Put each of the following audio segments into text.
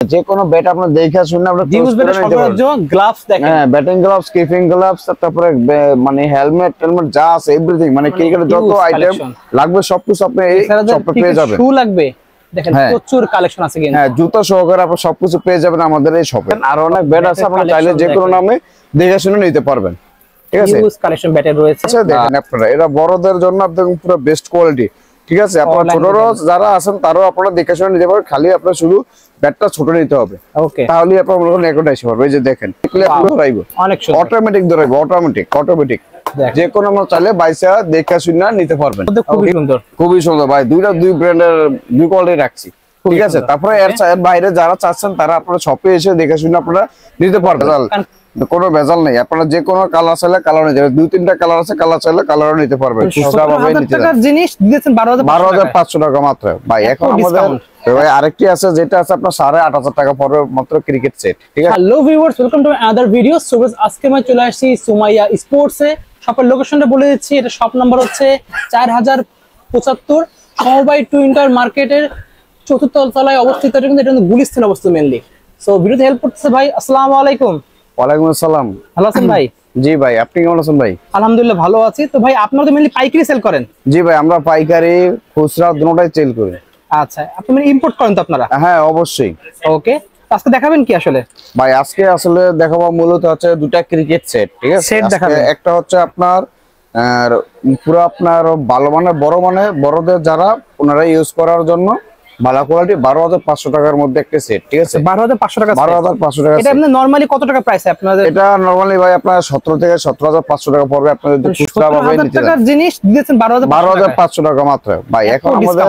যে কোনো ব্যাট আপনারা দেখে শুনে আপনারা ইউজ করে নিতে পারবেন। গ্লাভস দেখেন, হ্যাঁ ব্যাটিং গ্লাভস, কিপিং গ্লাভস, তারপরে মানে হেলমেট যা আছে এভরিথিং, মানে ক্রিকেটের যত আইটেম লাগবে সবকিছু আপনি এই শপে পেয়ে যাবেন। শু লাগবে দেখেন, প্রচুর কালেকশন আছে কিন্তু। হ্যাঁ জুতা সহকারে আপনি সবকিছু পেয়ে যাবেন আমাদের এই শপে। আর অনেক ব্যাট আছে, আপনি চাইলে যে কোনো নামে দেখে শুনে নিতে পারবেন। ঠিক আছে, ইউজ কালেকশন ব্যাটের রয়েছে। দেখেন আপনারা এটা বড়দের জন্য একদম পুরো বেস্ট কোয়ালিটি। ঠিক আছে, আপনারা ছোটরা যারা আছেন তারাও আপনারা দেখে শুনে নিতে পারবেন, খালি আপনার শুধু ব্যাটটা ছোট নিতে হবে। ওকে, তাহলে আপনারা মনে করেন একটু আসতে পারবে। এই যে দেখেন অনেক সুন্দর, অটোমেটিক ধরাইবো, অটোমেটিক যে কোনো আমরা চাইলে বাইসা দেখে শুনে নিতে পারবেন। খুবই সুন্দর, খুবই সুন্দর ভাই, দুই ব্র্যান্ডের দুই কোয়ালিটি রাখছি। ঠিক আছে, তারপরে এর বাইরে যারা চাচ্ছেন তারা আপনারা শপে এসে দেখে শুনে আপনারা নিতে পারবেন, কোনো ভেজাল নেই। আপনারা যে কোনো কালার চাইলে কালার নিতে পারবেন, 2-3টা কালার আছে, কালার চাইলে কালারও নিতে পারবেন। জিনিস দিয়েছেন 12,500 টাকা মাত্র ভাই। এখন আমাদের ভাই আরেকটি আছে যেটা আছে আপনার 8,500 টাকা পড়বে মাত্র ক্রিকেট সেট। ঠিক আছে, hello viewers, welcome to other video. So আজকে আমি চলে আসছি সুমাইয়া স্পোর্টস এ। শপের লোকেশনটা বলে দিচ্ছি, এটা শপ নাম্বার হচ্ছে 4075 সমবায় টু ইন্টার মার্কেটের 4র্থ তলায় অবস্থিত। এটা কিন্তু গুলিস্তান অবস্থিত মেইনলি। সো ভিডিওতে হেল্প করতেছে ভাই। আসসালামু আলাইকুম। ওয়ালাইকুম আসসালাম। ভালো আছেন ভাই? জি ভাই, আপনি কেমন আছেন ভাই? আলহামদুলিল্লাহ ভালো আছি। তো ভাই আপনারা তো মেইনলি পাইকারি সেল করেন? জি ভাই, আমরা পাইকারি খুচরা দুটোটাই সেল করি। আচ্ছা, আপনি মানে ইম্পোর্ট করেন তো আপনারা? হ্যাঁ অবশ্যই। ওকে, আজকে দেখাবেন কি আসলে? ভাই আজকে আসলে দেখাবো মূলত হচ্ছে দুটা ক্রিকেট সেট। ঠিক আছে, সেট দেখাবেন। একটা হচ্ছে আপনার পুরো আপনার ভালো মানে বড় মানে বড়দের যারা ওনারা ইউজ করার জন্য ভালো কোয়ালিটি 12,500 টাকার মধ্যে একটা সেট। ঠিক আছে, 12,500 টাকা। 12,500 টাকা। এটা আপনি নরমালি কত টাকা প্রাইস আপনাদের? এটা নরমালি ভাই আপনার 17 থেকে 17,500 টাকা পড়বে। আপনি যদি খুচরা ভাবে নিতে চান জিনিস দিয়েছেন 12,500 টাকা মাত্র ভাই। এখন আমাদের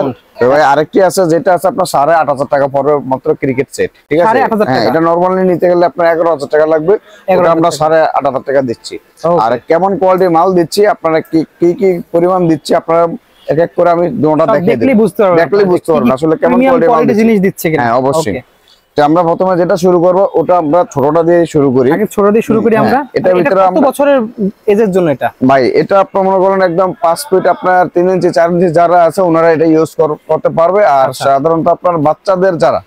ভাই আরেকটি আছে যেটা আছে আপনার 8,500 টাকা পড়বে মাত্র ক্রিকেট সেট। ঠিক আছে, হ্যাঁ এটা নরমালি নিতে গেলে আপনার 11,000 টাকা লাগবে, এটা আমরা 8,500 টাকা দিচ্ছি। আর কেমন কোয়ালিটির মাল দিচ্ছি, আপনারা কি পরিমাণ দিচ্ছি, আপনারা এক এক করে আমি দুটোটা দেখিয়ে দেব, দেখলেই বুঝতে পারবেন আসলে কেমন কোয়ালিটির জিনিস দিচ্ছে কিনা। হ্যাঁ অবশ্যই। আমরা প্রথমে যেটা শুরু করব ওটা আমরা ছোটটা দিয়ে শুরু করি। আগে ছোট দিয়ে শুরু করি আমরা। এটা ভিতরে কত বছরের এজের জন্য এটা? ভাই এটা আপনি মনে করেন একদম 5 ফিট আপনার 3 ইঞ্চি 4 ইঞ্চি যারা আছে ওনারা এটা ইউজ করতে পারবে। আর সাধারণত আপনার বাচ্চাদের যারা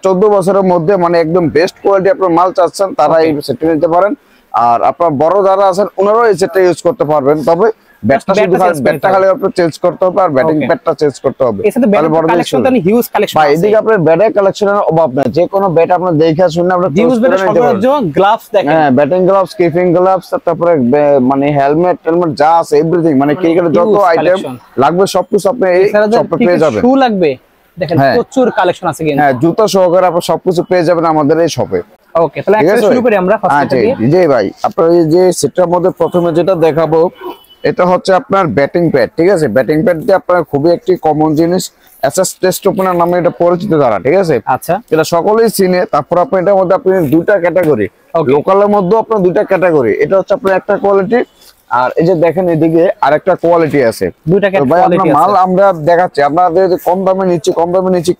14 বছরের মধ্যে মানে একদম বেস্ট কোয়ালিটি আপনার মাল চাচ্ছেন তারা এই সেটটা নিতে পারেন। আর আপনার বড় যারা আছেন ওনারাও এই সেটটা ইউজ করতে পারবেন, তবে ব্যাটটা খালি আপনার চেঞ্জ করতে হবে আর ব্যাটিং প্যাডটা চেঞ্জ করতে হবে। তাহলে বড় কালেকশন হিউজ কালেকশন ভাই। এদিকে আপনার ব্যাটের কালেকশনের অভাব নাই, যে কোনো ব্যাট আপনি দেখে শুনে আপনি ইউজ করে নিতে পারবেন। গ্লাভস দেখেন, হ্যাঁ ব্যাটিং গ্লাভস, কিপিং গ্লাভস, তারপরে মানে হেলমেট যা আছে এভরিথিং, মানে ক্রিকেটের যত আইটেম লাগবে সবকিছু আপনি এই শপে পেয়ে যাবেন। শু লাগবে দেখেন, প্রচুর কালেকশন আছে কিন্তু। হ্যাঁ জুতা সহকারে আপনি সবকিছু পেয়ে যাবেন আমাদের এই শপে। ওকে, তাহলে একটা শুরু করি আমরা ফার্স্ট থেকে। জি ভাই, আপনার এই যে সেটটার মধ্যে প্রথমে যেটা দেখাবো এটা হচ্ছে আপনার ব্যাটিং প্যাড। ঠিক আছে, ব্যাটিং প্যাড দিয়ে আপনার খুবই একটি কমন জিনিস, এসএস টেস্ট ওপেনার নামে এটা পরিচিত তারা। ঠিক আছে, আচ্ছা এটা সকলেই চিনে। তারপর আপনি এটার মধ্যে আপনি দুইটা ক্যাটাগরি, লোকালের মধ্যে আপনার দুইটা ক্যাটাগরি, এটা হচ্ছে আপনার একটা কোয়ালিটি আর এই যে দেখেন এদিকে আরেকটা কোয়ালিটি আছে। দুইটা কোয়ালিটি আছে। মাল আমরা দেখাচ্ছি আপনাদের কম দামে নিচ্ছি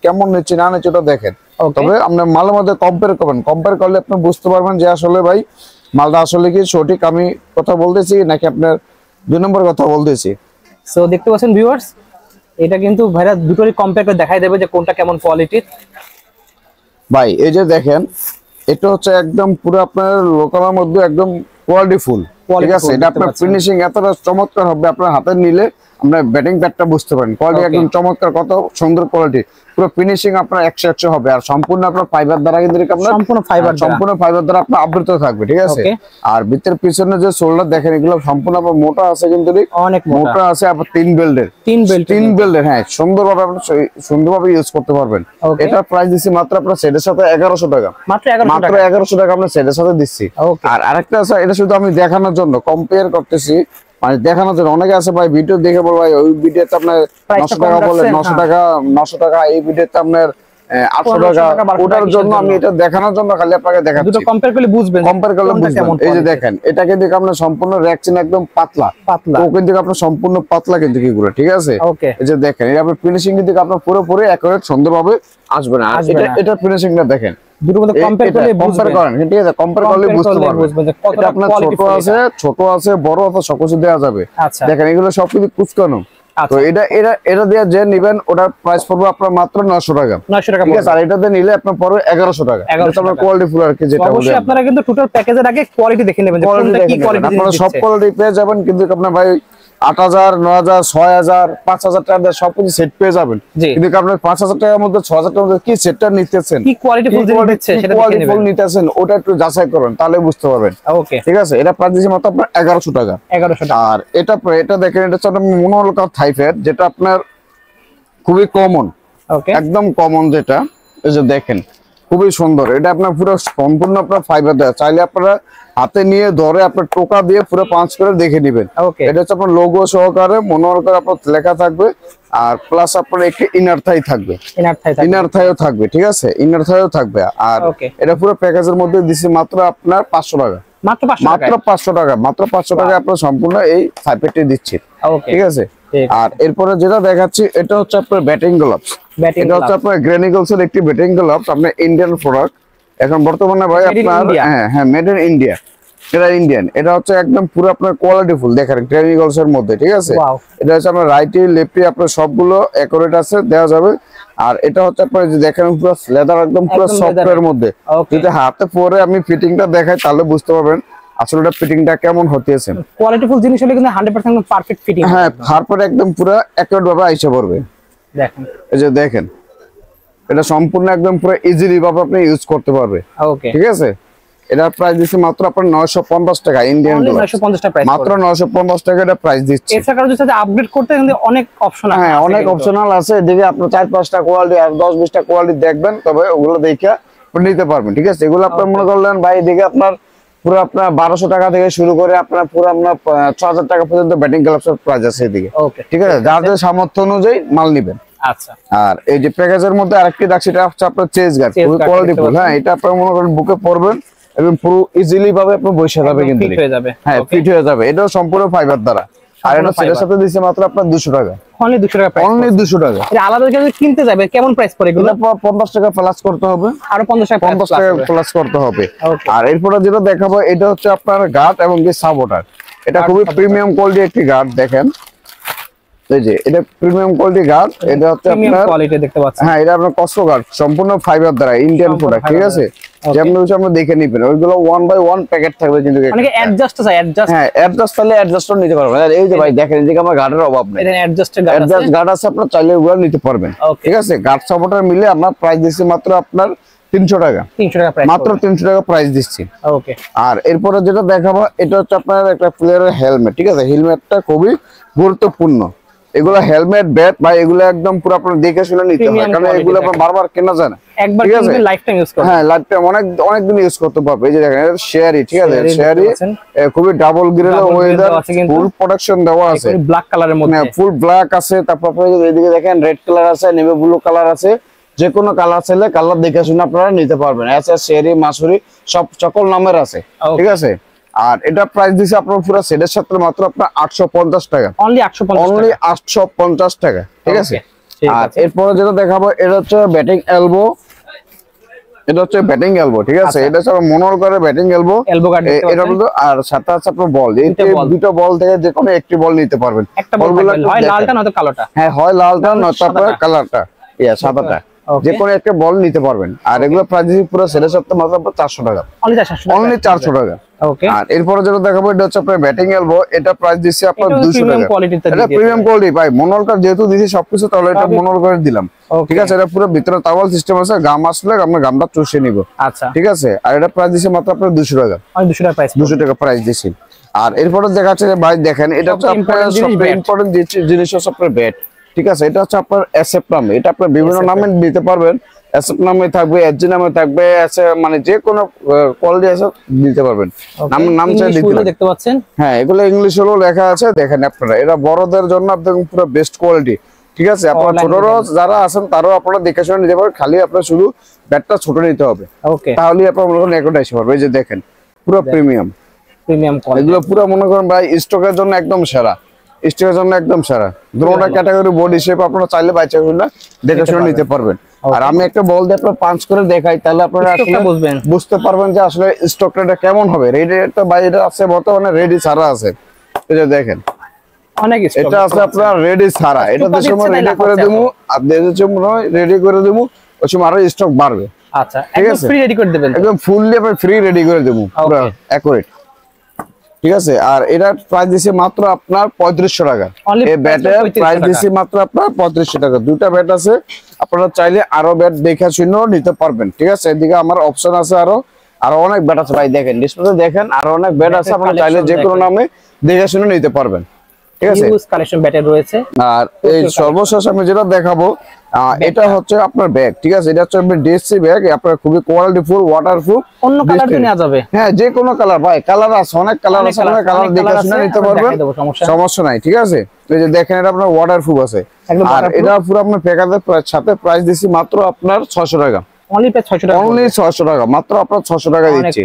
কেমন নিচ্ছি না নিচ্ছি ওটা দেখেন। তবে আপনি মালের মধ্যে কম্পেয়ার করবেন, কম্পেয়ার করলে আপনি বুঝতে পারবেন যে আসলে ভাই মালটা আসলে কি সঠিক আমি কথা বলতেছি নাকি আপনার 2 নম্বর কথা বলতেছি। সো দেখতে পাচ্ছেন ভিউয়ার্স, এটা কিন্তু ভাইরা দুটোরই কম্পেয়ার করে দেখাই দেবে যে কোনটা কেমন কোয়ালিটির। ভাই এই যে দেখেন এটা হচ্ছে একদম পুরো আপনার লোকালের মধ্যে একদম কোয়ালিটি ফুল। ঠিক আছে, এটা আপনার ফিনিশিং এতটা চমৎকার হবে, আপনার হাতে নিলে আপনার ব্যাটিং প্যাডটা বুঝতে পারেন কোয়ালিটি একদম চমৎকার, কত সুন্দর কোয়ালিটি, পুরো ফিনিশিং আপনার 100 হবে। আর সম্পূর্ণ আপনার ফাইবার দ্বারা কিন্তু আপনার সম্পূর্ণ ফাইবার দ্বারা আপনার আবৃত থাকবে। ঠিক আছে, আর ভিতরের পিছনে যে শোল্ডার দেখেন এগুলো সম্পূর্ণ আপনার মোটা আছে, কিন্তু অনেক মোটা আছে, আবার 3 বেল্টের। হ্যাঁ সুন্দরভাবে ইউজ করতে পারবেন। এটা প্রাইস দিচ্ছি মাত্র আপনার সেটের সাথে 1100 টাকা, মাত্র 1100 টাকা আপনার সেটের সাথে দিচ্ছি। আর আরেকটা আছে, এটা শুধু আমি দেখানোর জন্য কম্পেয়ার করতেছি, মানে দেখানোর জন্য। অনেকে আছে ভাই ভিডিও দেখে বল ভাই ওই ভিডিওতে আপনার 900 টাকা বলে 900 টাকা, এই ভিডিওতে আপনার 800 টাকা। ওটার জন্য আমি এটা দেখানোর জন্য খালি আপনাকে দেখাচ্ছি, দুটো কম্পেয়ার করলে বুঝবেন। এই যে দেখেন এটাকে দেখে আপনার সম্পূর্ণ রেকচিন একদম পাতলা, ও কিন্তু আপনার সম্পূর্ণ পাতলা কিন্তু এগুলো। ঠিক আছে, এই যে দেখেন এটা আপনার ফিনিশিং কিন্তু আপনার পুরোপুরি একুরেট সুন্দরভাবে আসবে না। এটা ফিনিশিংটা দেখেন, দুটোর মধ্যে কম্পেয়ার করেন। ঠিক আছে, কম্পেয়ার করলে বুঝতে পারবেন কতটা আপনার ছোট আছে বড় আছে সবকিছু দেওয়া যাবে। দেখেন এগুলো সবকিছু কুচকানো, তো এটা এটা এটা দিয়ে যে নেবেন ওটার প্রাইস পড়বে আপনার মাত্র 900 টাকা। 900 টাকা, ঠিক আছে। আর এটাতে নিলে আপনার পড়বে 1100 টাকা। এটা আপনার কোয়ালিটি ফুল আর কি, যেটা অবশ্যই আপনারা কিন্তু টোটাল প্যাকেজের আগে কোয়ালিটি দেখে নেবেন যে কোনটা কি কোয়ালিটি। আপনারা সব কোয়ালিটি পেয়ে যাবেন, কিন্তু আপনার ভাই 8000, 9000, 6000, 5000 টাকা সবকিছু সেট পেয়ে যাবেন। কিন্তু আপনার 5000 টাকার মধ্যে 6000 টাকার মধ্যে কি সেটটা নিতেছেন, কি কোয়ালিটি ফুল দিচ্ছে সেটা দেখে নেবেন। নিতেছেন ওটা একটু যাচাই করুন, তাহলে বুঝতে পারবেন। ওকে, ঠিক আছে। এটা প্রাইস দিচ্ছে মাত্র আপনার 1100 টাকা। 1100 টাকা। আর এটা দেখেন, এটা হচ্ছে আপনার মনোহলকার থাইফের, যেটা আপনার খুবই কমন। ওকে, একদম কমন যেটা, এই যে দেখেন খুবই সুন্দর। এটা আপনার পুরো সম্পূর্ণ আপনার ফাইবার দেওয়া, চাইলে আপনারা হাতে নিয়ে ধরে আপনার টোকা দিয়ে পুরো পাঁচ করে দেখে নেবেন। এটা হচ্ছে আপনার লোগো সহকারে মনোহলকার আপনার লেখা থাকবে, আর প্লাস আপনার একটি ইনার থাই থাকবে, ইনার থাইও থাকবে। ঠিক আছে, ইনার থাইও থাকবে। আর এটা পুরো প্যাকেজের মধ্যে দিছি মাত্র আপনার 500 টাকা। মাত্র 500 টাকা, মাত্র 500 টাকা আপনার সম্পূর্ণ এই থাইপেটি দিচ্ছি। ঠিক আছে। আর এরপরে যেটা দেখাচ্ছি, এটা হচ্ছে আপনার ব্যাটিং গ্লাভস। এটা হচ্ছে আপনার গ্রেনিগলস এর একটি ব্যাটিং গ্লাভস, আপনার ইন্ডিয়ান প্রোডাক্ট এখন বর্তমানে ভাই আপনার। হ্যাঁ, মেড ইন ইন্ডিয়া, এটা ইন্ডিয়ান। এটা হচ্ছে একদম পুরো আপনার কোয়ালিটি ফুল দেখেন গ্রেনিগলস এর মধ্যে। ঠিক আছে। এটা হচ্ছে আপনার রাইটি লেফটি আপনার সবগুলো অ্যাকুরেট আছে, দেওয়া যাবে। আর এটা হচ্ছে আপনার যে দেখেন পুরো লেদার, একদম পুরো সফটওয়্যার মধ্যে। যদি হাতে পরে আমি ফিটিংটা দেখাই তাহলে বুঝতে পারবেন আসলে এটা ফিটিংটা কেমন হতেছে। কোয়ালিটি ফুল জিনিস হলে কিন্তু 100% পারফেক্ট ফিটিং। হ্যাঁ, তারপরে একদম পুরো অ্যাকুরেট ভাবে আইসা পড়বে। দেখেন, এই যে দেখেন, এটা সম্পূর্ণ একদম পুরো ইজিলি ভাবে আপনি ইউজ করতে পারবে। ওকে, ঠিক আছে। এটা প্রাইস দিচ্ছি মাত্র আপনার 950 টাকা। ইন্ডিয়ান 950 টাকা প্রাইস, মাত্র 950 টাকা এটা প্রাইস দিচ্ছি। এছাড়াও যদি আপগ্রেড করতে কিন্তু অনেক অপশন আছে। হ্যাঁ, অনেক অপশনাল আছে। এদিকে আপনি 4-5টা কোয়ালিটি আর 10-20টা কোয়ালিটি দেখবেন, তবে ওগুলো দেখে নিতে পারবেন। ঠিক আছে। এগুলো আপনার মনে করলেন ভাই, এদিকে আপনার পুরো আপনার 1200 টাকা থেকে শুরু করে আপনার পুরো আপনার 6000 টাকা পর্যন্ত ব্যাটিং গ্লাভসের প্রাইস আছে এদিকে। ঠিক আছে। যাদের সামর্থ্য অনুযায়ী মাল নেবেন। আচ্ছা। আর এই যে প্যাকেজের মধ্যে আরেকটি রাখছি, এটা হচ্ছে আপনার চেস গার্ড, খুবই কোয়ালিটি ফুল। হ্যাঁ, এটা আপনার মনে করেন বুকে পরবেন এবং পুরো ইজিলি ভাবে আপনি বসে যাবে, কিন্তু ফিট হয়ে যাবে। হ্যাঁ, ফিট হয়ে যাবে। এটাও সম্পূর্ণ ফাইবার দ্বারা। আর এটা সেটার সাথে দিচ্ছে মাত্র আপনার 200 টাকা। অনলি 200 টাকা প্রাইস, অনলি 200 টাকা। এটা আলাদা যদি কিনতে যাবে কেমন প্রাইস পড়ে? এগুলো 50 টাকা প্লাস করতে হবে, আরো 50 টাকা প্লাস করতে হবে। আর এরপরে যেটা দেখাবো, এটা হচ্ছে আপনার গার্ড এবং কি সাপোর্টার। এটা খুবই প্রিমিয়াম কোয়ালিটি একটি গার্ড। দেখেন, এই যে এটা প্রিমিয়াম কোয়ালিটি গার্ড। এটা হচ্ছে আপনার কোয়ালিটি দেখতে পাচ্ছেন। হ্যাঁ, এটা আপনার কস্টো গার্ড, সম্পূর্ণ ফাইবার দ্বারা, ইন্ডিয়ান প্রোডাক্ট। ঠিক আছে। যেমন হচ্ছে আপনি দেখে নেবেন, ওইগুলো 1 বাই 1 প্যাকেট থাকবে, কিন্তু অনেকে অ্যাডজাস্ট চাই, অ্যাডজাস্ট। হ্যাঁ, অ্যাডজাস্ট তাহলে অ্যাডজাস্টও নিতে পারবেন। আর এই যে ভাই দেখেন, এদিকে আমার গার্ডের অভাব নেই, এটা অ্যাডজাস্টের গার্ড আছে, আপনার চাইলে ওগুলো নিতে পারবেন। ঠিক আছে। গার্ড সাপোর্টার মিলে আপনার প্রাইস দিচ্ছি মাত্র আপনার 300 টাকা। 300 টাকা প্রাইস, মাত্র 300 টাকা প্রাইস দিচ্ছি। ওকে। আর এরপরে যেটা দেখাবো, এটা হচ্ছে আপনার একটা প্লেয়ারের হেলমেট। ঠিক আছে। হেলমেটটা খুবই গুরুত্বপূর্ণ। এগুলো হেলমেট, ব্যাট ভাই, এগুলো একদম পুরো আপনার দেখে শুনে নিতে হবে, কারণ এগুলো আপনার বারবার কেনা যায় না। একবার কিনলে লাইফ টাইম ইউজ করতে। হ্যাঁ, লাইফ টাইম অনেক দিন ইউজ করতে পারবে। এই যে দেখেন, এটা শেয়ারি। ঠিক আছে। শেয়ারি খুবই ডাবল গ্রেড ওয়েদার, ফুল প্রোটেকশন দেওয়া আছে, ব্ল্যাক কালারের মধ্যে। হ্যাঁ, ফুল ব্ল্যাক আছে। তারপর আপনি এদিকে দেখেন রেড কালার আছে, নেভি ব্লু কালার আছে। যে কোনো কালার চাইলে কালার দেখে শুনে আপনারা নিতে পারবেন। আছে শেয়ারি, মাসুরি, সব সকল নামের আছে। ঠিক আছে। আর এটা প্রাইস দিছে আপনার পুরো সেটের সাথে মাত্র আপনার 850 টাকা। অনলি 850 টাকা। ঠিক আছে। আর এরপরে যেটা দেখাবো, এটা হচ্ছে ব্যাটিং এলবো। এটা হচ্ছে ব্যাটিং এলবো। ঠিক আছে। এটা হচ্ছে মনোর করে ব্যাটিং এলবো, এটা বলতো। আর সাথে আছে আপনার বল। এই দুটো বল থেকে যে কোনো একটি বল নিতে পারবেন। বলগুলো হয় লালটা নয়তো কালোটা। হ্যাঁ, হয় লালটা নয়তো আপনার কালারটা, সাদাটা, যে কোনো একটা বল নিতে পারবেন। আর এগুলো প্রাইস পুরো সেটের সাথে মাত্র 400 টাকা। অনলি 400 টাকা। ওকে। আর এরপরে যেটা দেখাবো, এটা হচ্ছে আপনার ব্যাটিং এলবো। এটা প্রাইস দিচ্ছি আপনার 200 টাকা। এটা প্রিমিয়াম কোয়ালিটি ভাই, মনোলকার যেহেতু দিছি সবকিছু, তাহলে এটা মনোলকার দিলাম। ঠিক আছে। এটা পুরো ভিতরে তাওয়াল সিস্টেম আছে, গাম আসলে আমরা গামটা চুষে নিব। আচ্ছা। ঠিক আছে। আর এটা প্রাইস দিছি মাত্র আপনার 200 টাকা। 200 টাকা প্রাইস দিছি। আর এরপরে দেখাচ্ছে ভাই, দেখেন, এটা হচ্ছে আপনার সবচেয়ে ইম্পর্টেন্ট জিনিস হচ্ছে আপনার ব্যাট। ঠিক আছে। এটা হচ্ছে আপনার এসএফ নামে, এটা আপনার বিভিন্ন নামে দিতে পারবেন। এসএফ নামে থাকবে, এসজি নামে থাকবে, মানে যে কোনো কোয়ালিটি আছে দিতে পারবেন। নাম চাই দেখতে পাচ্ছেন। হ্যাঁ, এগুলো ইংলিশ হলো লেখা আছে, দেখেন আপনারা। এটা বড়দের জন্য একদম পুরো বেস্ট কোয়ালিটি। ঠিক আছে। আপনারা ছোটরা যারা আছেন তারাও আপনারা দেখে শুনে নিতে পারবেন, খালি আপনার শুধু ব্যাটটা ছোট নিতে হবে। ওকে। তাহলে আপনারা মনে করেন একটা এসে পারবে। এই যে দেখেন, পুরো প্রিমিয়াম কোয়ালিটি। এগুলো পুরো মনে করেন ভাই স্টকের জন্য একদম সেরা, স্টকের জন্য একদম সেরা। দুটোটা ক্যাটাগরি বডি শেপ আপনারা চাইলে বাইচা হইলে দেখে শুনে নিতে পারবেন। আর আমি একটা বল দিয়ে আপনারা পাঁচ করে দেখাই, তাহলে আপনারা আসলে বুঝতে পারবেন যে আসলে স্টকটা কেমন হবে। রেডি একটা বাইরে আছে বর্তমানে, রেডি ছাড়া আছে। এই যে দেখেন, অনেক স্টক এটা আছে আপনার রেডি ছাড়া, এটা দেশের মধ্যে রেডি করে দেবো, আর দেশের মধ্যে রেডি করে দেবো, ওই সময় আরো স্টক বাড়বে। আচ্ছা, একদম ফ্রি রেডি করে দিবেন? একদম ফুললি আপনি ফ্রি রেডি করে দেবো, পুরো অ্যাকুরেট। ঠিক আছে, আর এটার প্রাইস দিছি মাত্র আপনার 3500 টাকা। এই ব্যাটের প্রাইস দিছি মাত্র আপনার 3500 টাকা। দুইটা ব্যাট আছে, আপনারা চাইলে আরো ব্যাট দেখে শুনেও নিতে পারবেন। ঠিক আছে, এদিকে আমার অপশন আছে আরো অনেক ব্যাট আছে ভাই, দেখেন ডিসপ্লেতে দেখেন আরো অনেক ব্যাট আছে, আপনারা চাইলে যে কোনো নামে দেখে শুনে নিতে পারবেন। ঠিক আছে, ইউজ কালেকশন ব্যাটের রয়েছে। আর এই সর্বশেষ আমি যেটা দেখাবো এটা হচ্ছে আপনার ব্যাগ। ঠিক আছে, এটা হচ্ছে আপনার ডিএসসি ব্যাগ, আপনার খুবই কোয়ালিটিফুল, ওয়াটারপ্রুফ। অন্য কালার তো নেওয়া যাবে? হ্যাঁ, যে কোনো কালার ভাই, কালার আছে, অনেক কালার আছে, আপনারা কালার দেখে শুনে নিতে পারবেন, সমস্যা নাই। ঠিক আছে, এই যে দেখেন এটা আপনার ওয়াটারপ্রুফ আছে, আর এটা পুরো আপনার প্যাকেজের সাথে প্রাইস দিছি মাত্র আপনার 600 টাকা। অনলি 600 টাকা, অনলি 600 টাকা, মাত্র আপনার 600 টাকা দিচ্ছি।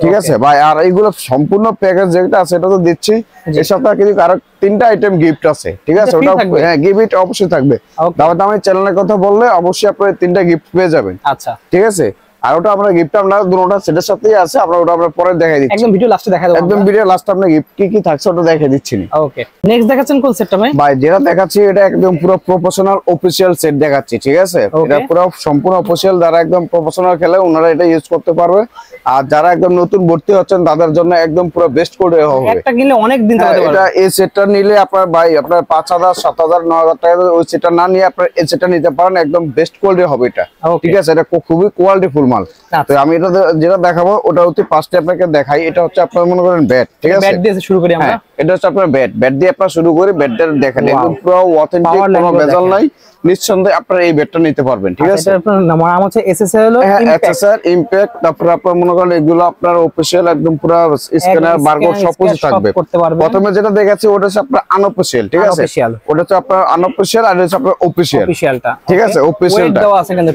ঠিক আছে ভাই, আর এইগুলো সম্পূর্ণ প্যাকেজ যেটা আছে এটা তো দিচ্ছি। এর সাথে কিন্তু আরো 3টা আইটেম গিফট আছে। ঠিক আছে, ওটা হ্যাঁ গিফট অবশ্যই থাকবে। দামি চ্যানেলের কথা বললে অবশ্যই আপনারা 3টা গিফট পেয়ে যাবেন। আচ্ছা, ঠিক আছে, আর ওটা আমরা গিফট আমরা দুটোটা সেটের সাথেই আছে, আমরা ওটা আমরা পরে দেখাই দিচ্ছি। একদম ভিডিও লাস্টে দেখাই দেব, একদম ভিডিও লাস্টে আমরা গিফট কি থাকছে ওটা দেখাই দিচ্ছি। ওকে, নেক্সট দেখাচ্ছেন কোন সেটটা ভাই? ভাই যেটা দেখাচ্ছি এটা একদম পুরো প্রফেশনাল অফিশিয়াল সেট দেখাচ্ছি। ঠিক আছে, এটা পুরো সম্পূর্ণ অফিশিয়াল, যারা একদম প্রফেশনাল খেলে ওনারা এটা ইউজ করতে পারবে, আর যারা একদম নতুন ভর্তি হচ্ছেন তাদের জন্য একদম পুরো বেস্ট কোড হবে। একটা কিনলে অনেক দিন চালাতে পারবে। এটা এই সেটটা নিলে আপনার ভাই আপনার 5000 7000 9000 টাকা ওই সেটটা না নিয়ে আপনার এই সেটটা নিতে পারেন, একদম বেস্ট কোয়ালিটি হবে এটা। ঠিক আছে, এটা খুবই কোয়ালিটিফুল মাল। তো আমি এটা যেটা দেখাবো ওটা হচ্ছে ফার্স্টে আপনাকে দেখাই। এটা হচ্ছে আপনার মনে করেন ব্যাট। ঠিক আছে, ব্যাট দিয়ে শুরু করি আমরা। এটা হচ্ছে আপনার ব্যাট দিয়ে আপনার শুরু করি। ব্যাটটা দেখেন একদম পুরো অথেন্টিক, কোনো ভেজাল নাই, নিঃসন্দেহে আপনারা এই ব্যাটটা নিতে পারবেন। ঠিক আছে, এটা আপনার নাম হচ্ছে এসএসআর হলো ইমপ্যাক্ট। তারপর আপনার মনে করেন এগুলো আপনার অফিশিয়াল একদম পুরো স্ক্যানার বারকোড সবকিছু থাকবে। প্রথমে যেটা দেখাচ্ছি ওটা হচ্ছে আপনার আনঅফিশিয়াল। ঠিক আছে, ওটা হচ্ছে আপনার আনঅফিশিয়াল, আর এটা হচ্ছে আপনার অফিশিয়ালটা। ঠিক আছে, অফিশিয়ালটা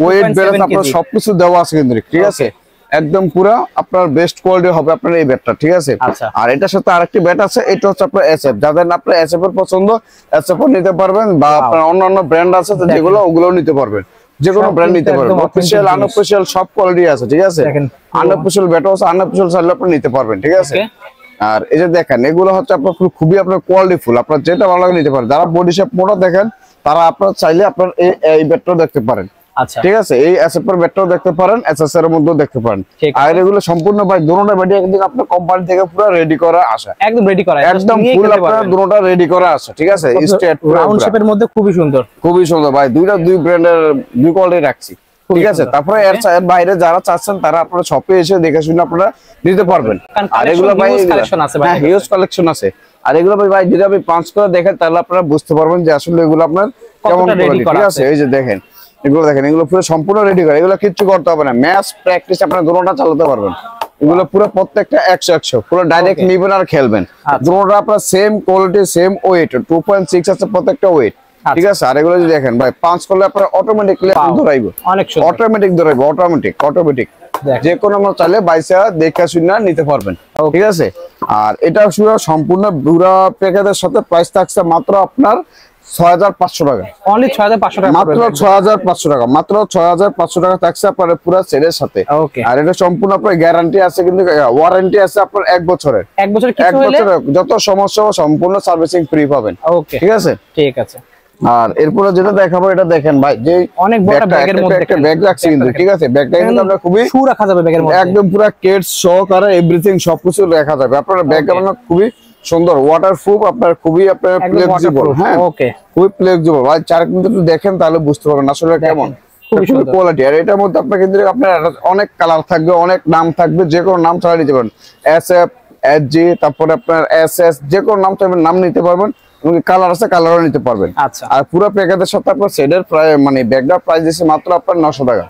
ওয়েট ব্যালেন্স আপনার সবকিছু দেওয়া আছে কিন্তু। ঠিক আছে, একদম পুরো আপনার বেস্ট কোয়ালিটি হবে আপনার এই ব্যাটটা। ঠিক আছে, আর এটার সাথে আরেকটি ব্যাট আছে, এটা হচ্ছে আপনার এসএফ। যাদের আপনার এসএফ এর পছন্দ এসএফ নিতে পারবেন, বা আপনার অন্যান্য ব্র্যান্ড আছে যেগুলো ওগুলো নিতে পারবেন, যে কোনো ব্র্যান্ড নিতে পারবেন। অফিশিয়াল আনঅফিশিয়াল সব কোয়ালিটি আছে। ঠিক আছে, আনঅফিশিয়াল ব্যাটও আছে, আনঅফিশিয়াল চাইলে আপনি নিতে পারবেন। ঠিক আছে, আর এই যে দেখেন এগুলো হচ্ছে আপনার খুবই আপনার কোয়ালিটিফুল, আপনার যেটা ভালো লাগে নিতে পারেন। যারা বডি শেপ মোটা দেখেন তারা আপনার চাইলে আপনার এই ব্যাটটাও দেখতে পারেন। আচ্ছা, ঠিক আছে, এই এসএফ এর ব্যাটটাও দেখতে পারেন, এসএস এর মধ্যেও দেখতে পারেন। আর এগুলো সম্পূর্ণ ভাই দুটোটা ব্যাট একদম আপনার কোম্পানি থেকে পুরো রেডি করা আসে, একদম রেডি করা, একদম ফুল আপনার দুটোটা রেডি করা আছে। ঠিক আছে, স্ট্রেট রাউন্ড শেপের মধ্যে খুবই সুন্দর ভাই, দুই ব্র্যান্ডের দুই কোয়ালিটি রাখছি। ঠিক আছে, তারপরে এর বাইরে যারা চাচ্ছেন তারা আপনারা শপে এসে দেখে শুনে আপনারা নিতে পারবেন। আর এগুলো ভাই হিউজ কালেকশন আছে। আর এগুলো ভাই যদি আপনি পাঁচ করে দেখেন তাহলে আপনারা বুঝতে পারবেন যে আসলে এগুলো আপনার কেমন কোয়ালিটি। ঠিক আছে, এই যে দেখেন এগুলো দেখেন, এগুলো পুরো সম্পূর্ণ রেডি করে, এগুলো কিচ্ছু করতে হবে না, ম্যাচ প্র্যাকটিস আপনারা দুটোটা চালাতে পারবেন। এগুলো পুরো প্রত্যেকটা 100 পুরো ডাইরেক্ট নিবেন আর খেলবেন। দুটোটা আপনার সেম কোয়ালিটি, সেম ওয়েট, 2.6 আছে প্রত্যেকটা ওয়েট। ঠিক আছে, আর এগুলো যদি দেখেন ভাই 5 করলে আপনার অটোমেটিকলি ধরাইবো, অটোমেটিক ধরাইবো, অটোমেটিক যে কোনো আমরা চাইলে বাইসা দেখে শুনে নিতে পারবেন। ঠিক আছে, আর এটা সম্পূর্ণ পুরো প্যাকেজের সাথে প্রাইস থাকছে মাত্র আপনার 6500 টাকা। অনলি 6500 টাকা, মাত্র 6500 টাকা, মাত্র 6500 টাকা থাকছে আপনার পুরো সেটের সাথে। আর এটা সম্পূর্ণ আপনার গ্যারান্টি আছে, কিন্তু ওয়ারেন্টি আছে আপনার 1 বছরের। 1 বছর যত সমস্যা সম্পূর্ণ সার্ভিসিং ফ্রি পাবেন। ঠিক আছে, ঠিক আছে। আর এরপরে যেটা দেখাবো এটা দেখেন ভাই, যে অনেক বড় ব্যাগের মধ্যে একটা ব্যাগ রাখছি কিন্তু। ঠিক আছে, ব্যাগটা কিন্তু আমরা খুবই শু রাখা যাবে ব্যাগের মধ্যে, একদম পুরো কেটস সহকারে এভরিথিং সবকিছু রাখা যাবে। আপনার ব্যাগটা মানে খুবই সুন্দর, ওয়াটারপ্রুফ, আপনার খুবই আপনার ফ্লেক্সিবল। হ্যাঁ, ওকে, খুবই ফ্লেক্সিবল ভাই। চার কিন্তু দেখেন তাহলে বুঝতে পারবেন আসলে কেমন খুবই কোয়ালিটি। আর এটার মধ্যে আপনার কিন্তু আপনার অনেক কালার থাকবে, অনেক নাম থাকবে, যে কোনো নাম ছাড়া নিতে পারেন। এসএফ, এসজি, তারপরে আপনার এসএস, যে কোনো নাম চাইবেন নাম নিতে পারবেন, কালার আছে কালারও নিতে পারবেন। আচ্ছা, আর পুরো প্যাকেজের সাথে আপনার সেটের প্রায় মানে ব্যাগটার প্রাইস দিচ্ছে মাত্র আপনার 900 টাকা।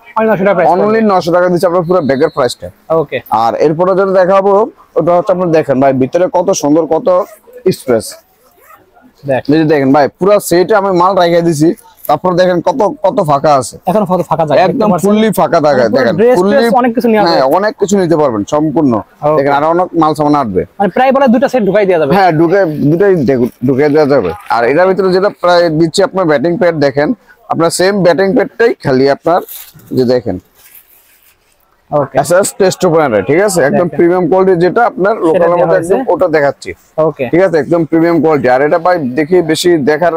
অনলি 900 টাকা দিচ্ছে আপনার পুরো ব্যাগের প্রাইসটা। ওকে, আর এরপরে যেটা দেখাবো ওটা হচ্ছে আপনার দেখেন ভাই ভিতরে কত সুন্দর, কত স্পেস দেখেন ভাই, পুরো সেটে আমি মাল রেখে দিছি। তারপর দেখেন কত কত ফাঁকা আছে, এখন কত ফাঁকা জায়গা, একদম ফুললি ফাঁকা জায়গা। দেখেন ফুললি অনেক কিছু নিতে পারবেন, অনেক কিছু নিতে পারবেন সম্পূর্ণ। দেখেন আর অনেক মাল সামান আসবে, মানে প্রায় বলে দুটো সেট ঢুকাই দেওয়া যাবে। হ্যাঁ, দুটোই ঢুকাই দেওয়া যাবে। আর এটার ভিতরে যেটা প্রায় দিচ্ছি আপনার ব্যাটিং প্যাড, দেখেন আপনার সেম ব্যাটিং প্যাডটাই খালি আপনার যে দেখেন ওকে এসএস টেস্ট ওপেনার, ঠিক আছে, একদম প্রিমিয়াম কোয়ালিটি, যেটা আপনার লোকালের মধ্যে একদম ওটা দেখাচ্ছি। ওকে ঠিক আছে, একদম প্রিমিয়াম কোয়ালিটি। আর এটা ভাই দেখি বেশি দেখার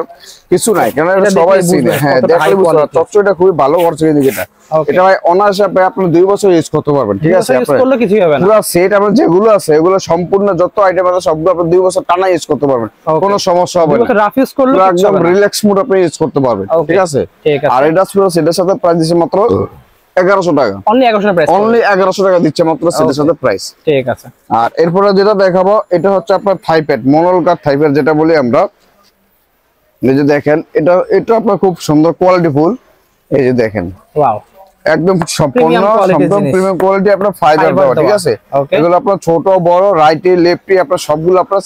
কিছু নাই, কারণ এটা সবাই চিনে। হ্যাঁ, দেখলে বুঝতে পারবেন চকচকটা খুবই ভালো করছে কিন্তু এটা। এটা ভাই অনায়াসে আপনি 2 বছর ইউজ করতে পারবেন, ঠিক আছে। আপনার করলে কিছুই হবে না, পুরো সেট আপনার যেগুলো আছে এগুলো সম্পূর্ণ যত আইটেম আছে সবগুলো আপনি 2 বছর টানা ইউজ করতে পারবেন, কোনো সমস্যা হবে না। রাফ ইউজ করলে একদম রিল্যাক্স মুড আপনি ইউজ করতে পারবেন, ঠিক আছে। আর এটা পুরো সেটের সাথে প্রাইস দিচ্ছে মাত্র 1100 টাকা, অনলি 1100 প্রাইস, অনলি 1100 টাকা দিচ্ছে মাত্র সেটের সাথে প্রাইস। ঠিক আছে। আর এরপরে যেটা দেখাবো এটা হচ্ছে আপনার থাইপ্যাড, মনোলকার থাইপ্যাড যেটা বলি আমরা। এই যে দেখেন, এটা আপনার খুব সুন্দর কোয়ালিটি ফুল। এই যে দেখেন, ওয়াও, একদম সম্পূর্ণ প্রিমিয়াম কোয়ালিটি আপনার ফাইবার দেওয়া, ঠিক আছে। এগুলো আপনার ছোট বড় রাইটি লেফটি আপনার সবগুলো আপনার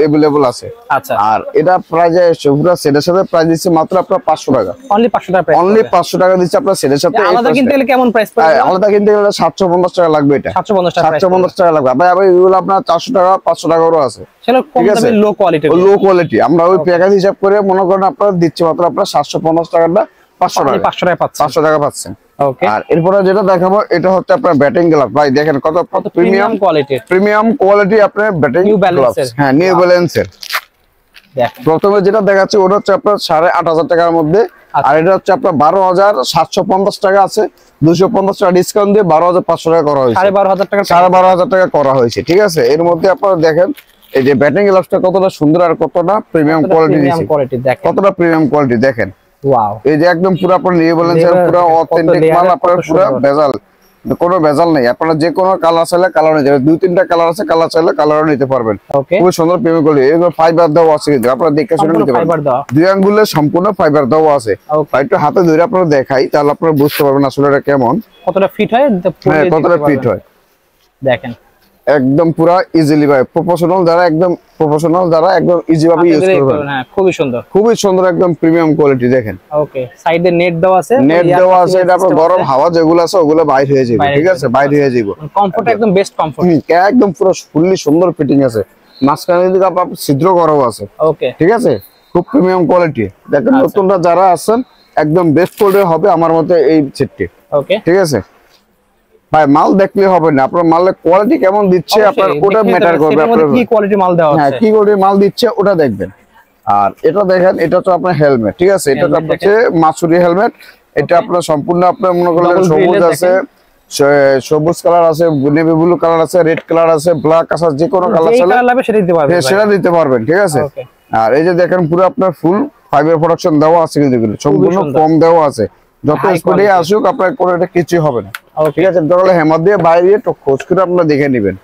अवेलेबल আছে। আচ্ছা, আর এটা প্রাইস পুরো সেটের সাথে প্রাইস দিচ্ছে মাত্র আপনার 500 টাকা, অনলি 500 টাকা প্রাইস, অনলি 500 টাকা দিচ্ছে আপনার সেটের সাথে। আলাদা কিনতে গেলে কেমন প্রাইস পড়বে? আলাদা কিনতে গেলে 750 টাকা লাগবে, এটা 750 টাকা লাগবে ভাই। আবার এগুলো আপনার 400 টাকা 500 টাকারও আছে, সেটা কম দামে লো কোয়ালিটি, লো কোয়ালিটি। আমরা ওই প্যাকেজ হিসাব করে মনে করেন আপনারা দিচ্ছি মাত্র আপনার 750 টাকাটা 500 টাকা, 500 টাকা পাচ্ছেন, 500 টাকা পাচ্ছেন। ওকে। আর এরপরে যেটা দেখাবো এটা হচ্ছে আপনার ব্যাটিং গ্লাভ। ভাই দেখেন কত প্রিমিয়াম কোয়ালিটি, প্রিমিয়াম কোয়ালিটি আপনার ব্যাটিং গ্লাভ। হ্যাঁ, নিউ ব্যালেন্সের। দেখেন প্রথমে যেটা দেখাচ্ছে ওটা হচ্ছে আপনার 8500 টাকার মধ্যে, আর এটা হচ্ছে আপনার 12750 টাকা আছে, 250 টাকা ডিসকাউন্ট দিয়ে 12500 টাকা করা হয়েছে, 12500 টাকা, 12500 টাকা করা হয়েছে, ঠিক আছে। এর মধ্যে আপনারা দেখেন এই যে ব্যাটিং গ্লাভসটা কতটা সুন্দর আর কতটা প্রিমিয়াম কোয়ালিটি দিয়েছে, কতটা প্রিমিয়াম কোয়ালিটি দেখেন। ওয়াও, এই যে একদম পুরো আপনার নিউ ব্যালেন্সের পুরো অথেন্টিক মাল, আপনার পুরো ভেজাল, কোনো ভেজাল নেই। আপনারা যে কোনো কালার চাইলে কালার নিতে পারবেন, 2-3টা কালার আছে, কালার চাইলে কালারও নিতে পারবেন। খুব সুন্দর প্রিমিয়াম কোয়ালিটি। এগুলো ফাইবার দেওয়া আছে কিন্তু আপনারা দেখে শুনে নিতে পারবেন, দুই আঙ্গুলে সম্পূর্ণ ফাইবার দেওয়া আছে। একটু হাতে ধরে আপনারা দেখাই, তাহলে আপনারা বুঝতে পারবেন আসলে এটা কেমন, কতটা ফিট হয়। হ্যাঁ, কতটা ফিট হয় দেখেন, একদম পুরো ইজিলি ভাই, প্রফেশনাল যারা একদম ইজি ভাবে ইউজ করবে। হ্যাঁ, খুবই সুন্দর, খুবই সুন্দর, একদম প্রিমিয়াম কোয়ালিটি দেখেন। ওকে, সাইডে নেট দেওয়া আছে, এটা আপনার গরম হাওয়া যেগুলো আছে ওগুলো বাইরে হয়ে যাবে, ঠিক আছে, বাইরে হয়ে যাবে। কমফোর্ট একদম বেস্ট কমফোর্ট, একদম পুরো ফুললি সুন্দর ফিটিং আছে, মাঝখানে দিকে আপনার ছিদ্র করাও আছে, ওকে, ঠিক আছে। খুব প্রিমিয়াম কোয়ালিটি দেখেন। নতুনরা যারা আছেন একদম বেস্ট কোয়ালিটি হবে আমার মতে এই সেটটি, ওকে, ঠিক আছে ভাই। মাল দেখলে হবে না, আপনার মালের কোয়ালিটি কেমন দিচ্ছে আপনার ওটা ম্যাটার করবে, আপনার কি কোয়ালিটি মাল দেওয়া আছে, হ্যাঁ, কি কোয়ালিটি মাল দিচ্ছে ওটা দেখবেন। আর এটা দেখেন, এটা তো আপনার হেলমেট, ঠিক আছে, এটা হচ্ছে মাসুরি হেলমেট। এটা আপনার সম্পূর্ণ আপনার মনে করলেন সবুজ আছে, সবুজ কালার আছে, নেভি ব্লু কালার আছে, রেড কালার আছে, ব্ল্যাক আছে, যে কোনো কালার চাইলে সেটা দিতে পারবেন, ঠিক আছে। আর এই যে দেখেন পুরো আপনার ফুল ফাইবার প্রোডাকশন দেওয়া আছে, কিন্তু সম্পূর্ণ কম দেওয়া আছে, যত স্পিডে আসুক আপনার কোনো এটা কিছু হবে না, ঠিক আছে। তাহলে হেমার দিয়ে বাইরে দিয়ে খোঁজ করে আপনারা দেখে নেবেন,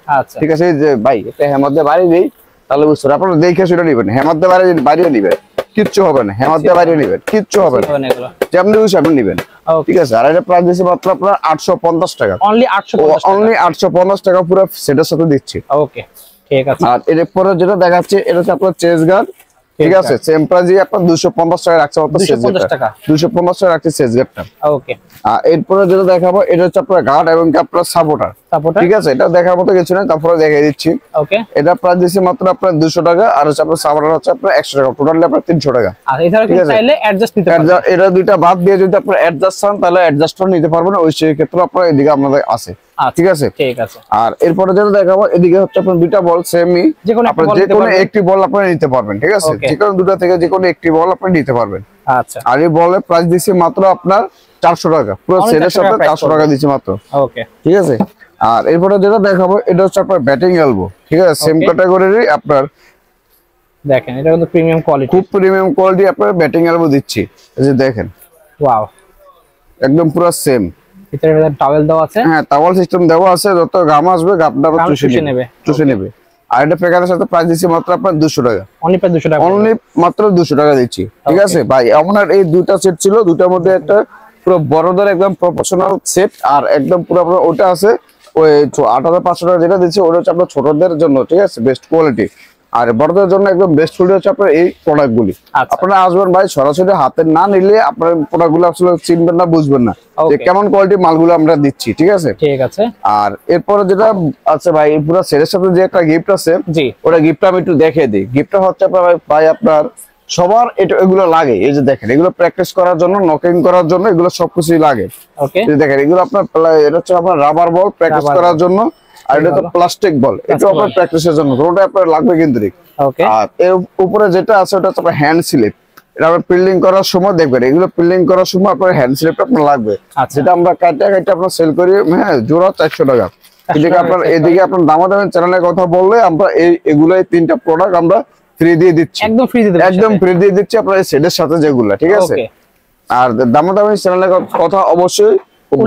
ঠিক আছে। যে ভাই এটা হেমার দিয়ে বাইরে দিই, তাহলে বুঝতে আপনারা দেখে সেটা নেবেন। হেমার দিয়ে বাইরে নিবেন, কিচ্ছু হবে না। হেমার দিয়ে বাইরে নিবেন, কিচ্ছু হবে না, যেমনি বুঝে আপনি নিবেন, ঠিক আছে। আর এটা প্রাইস দিচ্ছে মাত্র আপনার 850 টাকা, অনলি 850 টাকা পুরো সেটের সাথে দিচ্ছি, ওকে, ঠিক আছে। আর এর পরে যেটা দেখাচ্ছে এটা হচ্ছে আপনার চেস গার্ড, ঠিক আছে। সেম প্রাইসে আপনার 250 টাকা রাখছে, 250 টাকা রাখছে চেস গার্ডটা, ওকে। আর এরপরে যেটা দেখাবো এটা হচ্ছে আপনার গার্ড এবং আপনার সাপোর্টার, ঠিক আছে। এটা দেখার মতো কিছু না, তারপরে দেখিয়ে দিচ্ছি, ওকে। এটা প্রাইস দিচ্ছে মাত্র আপনার 200 টাকা, আর হচ্ছে আপনার সাপোর্টার হচ্ছে আপনার 100 টাকা, টোটালি আপনার 300 টাকা। আর এছাড়া কি চাইলে অ্যাডজাস্ট নিতে পারবেন, এটা দুইটা বাদ দিয়ে যদি আপনার অ্যাডজাস্ট চান তাহলে অ্যাডজাস্টও নিতে পারবেন, ওই সেই ক্ষেত্রে আপনার এদিকে আপনাদের আছে, ঠিক আছে, ঠিক আছে। আর এরপরে যেটা দেখাবো এদিকে হচ্ছে আপনার দুইটা বল সেমই, আপনার যে কোনো একটি বল আপনারা নিতে পারবেন, ঠিক আছে। যে কোনো দুটো থেকে যে কোনো একটি বল আপনি নিতে পারবেন, আচ্ছা। আর এই বলের প্রাইস দিচ্ছি মাত্র আপনার 400 টাকা, পুরো সেটের সাথে 400 টাকা দিচ্ছি মাত্র, ওকে, ঠিক আছে। আর এরপরে যেটা দেখাবো এটা হচ্ছে আপনার ব্যাটিং এলবো, ঠিক আছে, সেম ক্যাটাগরিরই আপনার দেখেন। এটা কিন্তু প্রিমিয়াম কোয়ালিটি, খুব প্রিমিয়াম কোয়ালিটি আপনার ব্যাটিং এলবো দিচ্ছি, এই যে দেখেন, ওয়াও, একদম পুরো সেম। ভিতরে টাওয়েল দেওয়া আছে, হ্যাঁ, টাওয়েল সিস্টেম দেওয়া আছে, যত ঘাম আসবে ঘামটা চুষে নেবে। আর এটা প্যাকেটের সাথে প্রাইস দিচ্ছি মাত্র আপনার 200 টাকা, অনলি 200 টাকা, অনলি মাত্র 200 টাকা দিচ্ছি, ঠিক আছে ভাই। আপনার এই দুইটা সেট ছিল, দুটার মধ্যে একটা পুরো বড়দের একদম প্রফেশনাল সেট, আর একদম পুরো আপনার ওটা আছে ওই 8500 টাকা যেটা দিচ্ছি, ওটা হচ্ছে আপনার ছোটদের জন্য, ঠিক আছে, বেস্ট কোয়ালিটি। আর বড়দের জন্য একদম বেস্ট কোয়ালিটি হচ্ছে আপনার এই প্রোডাক্টগুলি। আপনারা আসবেন ভাই, সরাসরি হাতে না নিলে আপনার প্রোডাক্টগুলো আসলে চিনবেন না, বুঝবেন না যে কেমন কোয়ালিটি মালগুলো আমরা দিচ্ছি, ঠিক আছে, ঠিক আছে। আর এরপরে যেটা আছে ভাই, পুরো সেটের সাথে যে একটা গিফট আছে, জি, ওটা গিফটটা আমি একটু দেখিয়ে দিই। গিফটটা হচ্ছে আপনার ভাই আপনার সবার এগুলো লাগে। এই যে দেখেন এগুলো প্র্যাকটিস করার জন্য, নকিং করার জন্য এগুলো সবকিছুই লাগে। ওকে, এই দেখেন এগুলো আপনার এটা হচ্ছে আপনার রাবার বল প্র্যাকটিস করার জন্য, আর এটা তো প্লাস্টিক বল, এটা আপনার প্র্যাকটিসের জন্য, কোনটা আপনার লাগবে কিন্তু। ওকে, আর এর উপরে যেটা আছে ওটা হচ্ছে আপনার হ্যান্ড স্লিপ। এটা আপনার পিল্ডিং করার সময় দেখবেন, এগুলো পিল্ডিং করার সময় আপনার হ্যান্ড স্লিপটা আপনার লাগবে, যেটা আমরা কাটা আপনার সেল করি, হ্যাঁ, জোড়া 400 টাকা। এদিকে আপনার এদিকে আপনার দামাদামি চ্যানেলের কথা বললে আমরা এই তিনটা প্রোডাক্ট আমরা ফ্রি দিয়ে দিচ্ছি, একদম ফ্রি দিয়ে একদম ফ্রি দিয়ে দিচ্ছি আপনার এই সেটের সাথে যেগুলো, ঠিক আছে। আর দামাদামি চ্যানেলের কথা অবশ্যই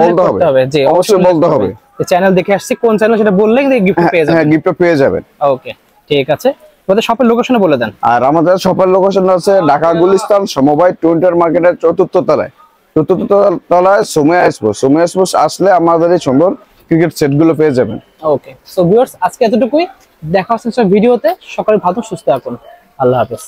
বলতে হবে, জি অবশ্যই বলতে হবে। চ্যানেল দেখে আসছি, কোন চ্যানেল সেটা বললে গিফট পেয়ে যাবেন। হ্যাঁ, গিফট পেয়ে যাবেন। ওকে, ঠিক আছে। আমাদের শপের লোকেশন বলে দেন। আর আমাদের শপের লোকেশন আছে ঢাকা গুলিস্তান সমবায় টুইন্টার মার্কেটের 4র্থ তলায়। 4র্থ তলায় সুমাইয়া স্পোর্টস। সুমাইয়া স্পোর্টস আসলে আমাদের এই সুন্দর ক্রিকেট সেট গুলো পেয়ে যাবেন। ওকে, সো ভিউয়ার্স, আজকে এতটুকুই। দেখা হচ্ছে ভিডিওতে। সকলে ভালো সুস্থ থাকুন। আল্লাহ হাফেজ।